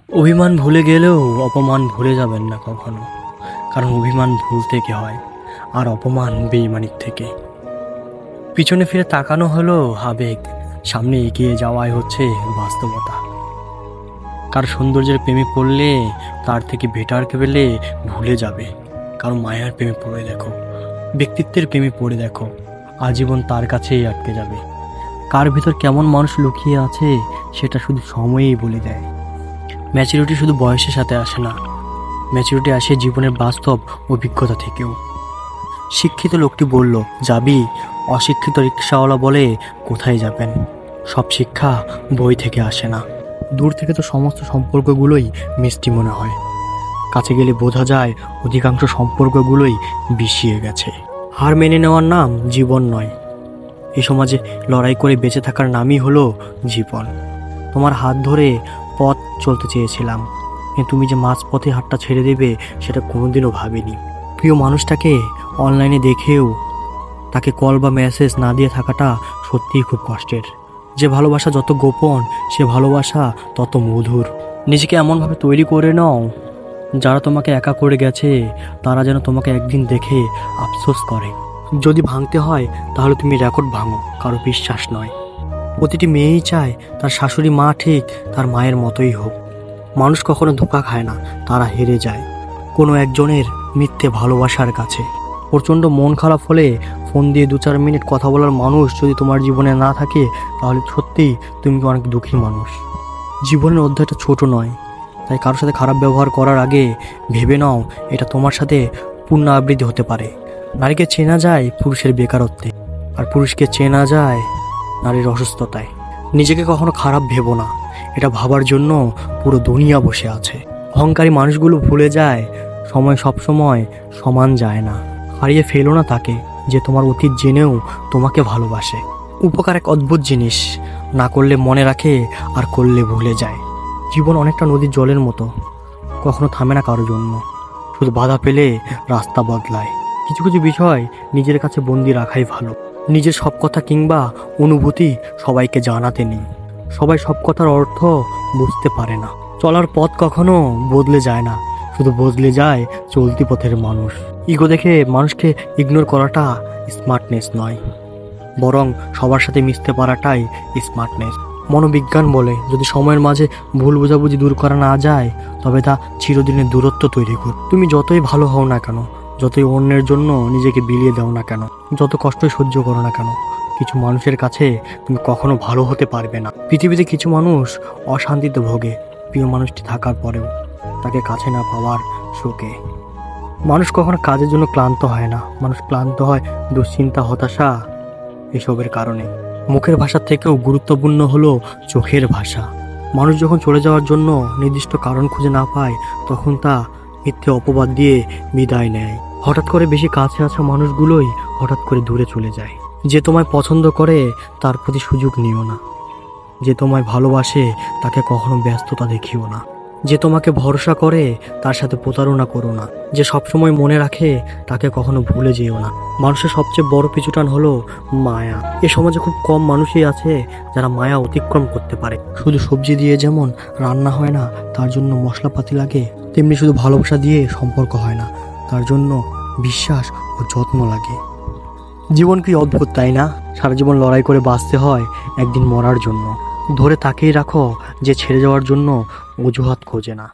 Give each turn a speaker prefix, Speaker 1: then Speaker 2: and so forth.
Speaker 1: অভিমান ভুলে গেলেও অপমান ভুলে যাবেন না কখনো, কারণ অভিমান ভুল থেকে হয় আর অপমান বেইমানির থেকে। পিছনে ফিরে তাকানো হলো আবেগ, সামনে এগিয়ে যাওয়াই হচ্ছে বাস্তবতা। কার সৌন্দর্যের প্রেমে পড়লে তার থেকে বেটারকে পেলে ভুলে যাবে, কারণ মায়ার প্রেমে পড়ে দেখো, ব্যক্তিত্বের প্রেমে পড়ে দেখো, আজীবন তার কাছেই আটকে যাবে। কার ভিতর কেমন মানুষ লুকিয়ে আছে সেটা শুধু সময়েই বলে দেয়। ম্যাচুরিটি শুধু বয়সের সাথে আসে না, ম্যাচুরিটি আসে জীবনের বাস্তব অভিজ্ঞতা থেকেও। শিক্ষিত লোকটি বলল যাবি, অশিক্ষিত রিক্সাওয়ালা বলে কোথায় যাবেন। সব শিক্ষা বই থেকে আসে না। দূর থেকে তো সমস্ত সম্পর্কগুলোই মিষ্টি মনে হয়, কাছে গেলে বোঝা যায় অধিকাংশ সম্পর্কগুলোই বিষিয়ে গেছে। হার মেনে নেওয়ার নাম জীবন নয়, এই সমাজে লড়াই করে বেঁচে থাকার নামই হলো জীবন। তোমার হাত ধরে পথ চলতে চেয়েছিলাম, কিন্তু তুমি যে মাঝপথে হাতটা ছেড়ে দেবে সেটা কোনোদিনও ভাবিনি। প্রিয় মানুষটাকে অনলাইনে দেখেও তাকে কল বা মেসেজ না দিয়ে থাকাটা সত্যিই খুব কষ্টের। যে ভালোবাসা যত গোপন, সে ভালোবাসা তত মধুর। নিজেকে এমনভাবে তৈরি করে নাও, যারা তোমাকে একা করে গেছে তারা যেন তোমাকে একদিন দেখে আফসোস করে। যদি ভাঙতে হয় তাহলে তুমি রেকর্ড ভাঙো, কারো বিশ্বাস নয়। প্রতিটি মেয়েই চায় তার শাশুড়ি মা ঠিক তার মায়ের মতোই হোক। মানুষ কখনো ধোঁকা খায় না, তারা হেরে যায় কোনো একজনের মিথ্যে ভালোবাসার কাছে। প্রচণ্ড মন খারাপ হলে ফোন দিয়ে 2-4 মিনিট কথা বলার মানুষ যদি তোমার জীবনে না থাকে তাহলে সত্যিই তুমি অনেক দুঃখী মানুষ। জীবনের অধ্যায়টা ছোট নয়, তাই কারোর সাথে খারাপ ব্যবহার করার আগে ভেবে নাও এটা তোমার সাথে পূর্ণ আবৃত্তি হতে পারে। নারীকে চেনা যায় পুরুষের বেকারত্বে, আর পুরুষকে চেনা যায় নারীর অসুস্থতায়। নিজেকে কখনো খারাপ ভেবো না, এটা ভাবার জন্য পুরো দুনিয়া বসে আছে। অহংকারী মানুষগুলো ভুলে যায় সময় সবসময় সমান যায় না। হারিয়ে ফেলো না তাকে যে তোমার অতীত জেনেও তোমাকে ভালোবাসে। উপকার এক অদ্ভুত জিনিস, না করলে মনে রাখে আর করলে ভুলে যায়। জীবন অনেকটা নদীর জলের মতো, কখনো থামে না কারোর জন্য, শুধু বাধা পেলে রাস্তা বদলায়। কিছু কিছু বিষয় নিজের কাছে বন্দি রাখাই ভালো। নিজের সব কথা কিংবা অনুভূতি সবাইকে জানাতে নেই। সবাই সব কথার অর্থ বুঝতে পারে না। চলার পথ কখনো বদলে যায় না, শুধু বদলে যায় চলতি পথের মানুষ। ইগো দেখে মানুষকে ইগনোর করাটা স্মার্টনেস নয়, বরং সবার সাথে মিশতে পারাটাই স্মার্টনেস। মনোবিজ্ঞান বলে যদি সময়ের মাঝে ভুল বোঝাবুঝি দূর করা না যায় তবে তা চিরদিনের দূরত্ব তৈরি করে। তুমি যতই ভালো হও না কেন, যতই অন্যের জন্য নিজেকে বিলিয়ে দাও না কেন, যত কষ্টই সহ্য করো না কেন, কিছু মানুষের কাছে তুমি কখনো ভালো হতে পারবে না। পৃথিবীতে কিছু মানুষ অশান্তিতে ভোগে প্রিয় মানুষটি থাকার পরেও, তাকে কাছে না পাওয়ার শোকে। মানুষ কখনো কাজের জন্য ক্লান্ত হয় না, মানুষ ক্লান্ত হয় দুশ্চিন্তা, হতাশা এসবের কারণে। মুখের ভাষার থেকেও গুরুত্বপূর্ণ হলো চোখের ভাষা। মানুষ যখন চলে যাওয়ার জন্য নির্দিষ্ট কারণ খুঁজে না পায় তখন তা মিথ্যে অপবাদ দিয়ে বিদায় নেয়। হঠাৎ করে বেশি কাছে আসা মানুষগুলোই হঠাৎ করে দূরে চলে যায়। যে তোমায় পছন্দ করে তার প্রতি সুযোগ নিও না, যে তোমায় ভালোবাসে তাকে কখনো ব্যস্ততা দেখিও না, যে তোমাকে ভরসা করে তার সাথে প্রতারণা করো না, যে সবসময় মনে রাখে তাকে কখনো ভুলে যেও না। মানুষের সবচেয়ে বড় পিছুটান হলো মায়া। এ সমাজে খুব কম মানুষই আছে যারা মায়া অতিক্রম করতে পারে। শুধু সবজি দিয়ে যেমন রান্না হয় না, তার জন্য মশলাপাতি লাগে, তেমনি শুধু ভালোবাসা দিয়ে সম্পর্ক হয় না, তার জন্য বিশ্বাস ও যত্ন লাগে। জীবন কি অদ্ভুত তাই না? সারা জীবন লড়াই করে বাঁচতে হয় একদিন মরার জন্য। ধরে তাকেই রাখো যে ছেড়ে যাওয়ার জন্য অজুহাত খোঁজে না।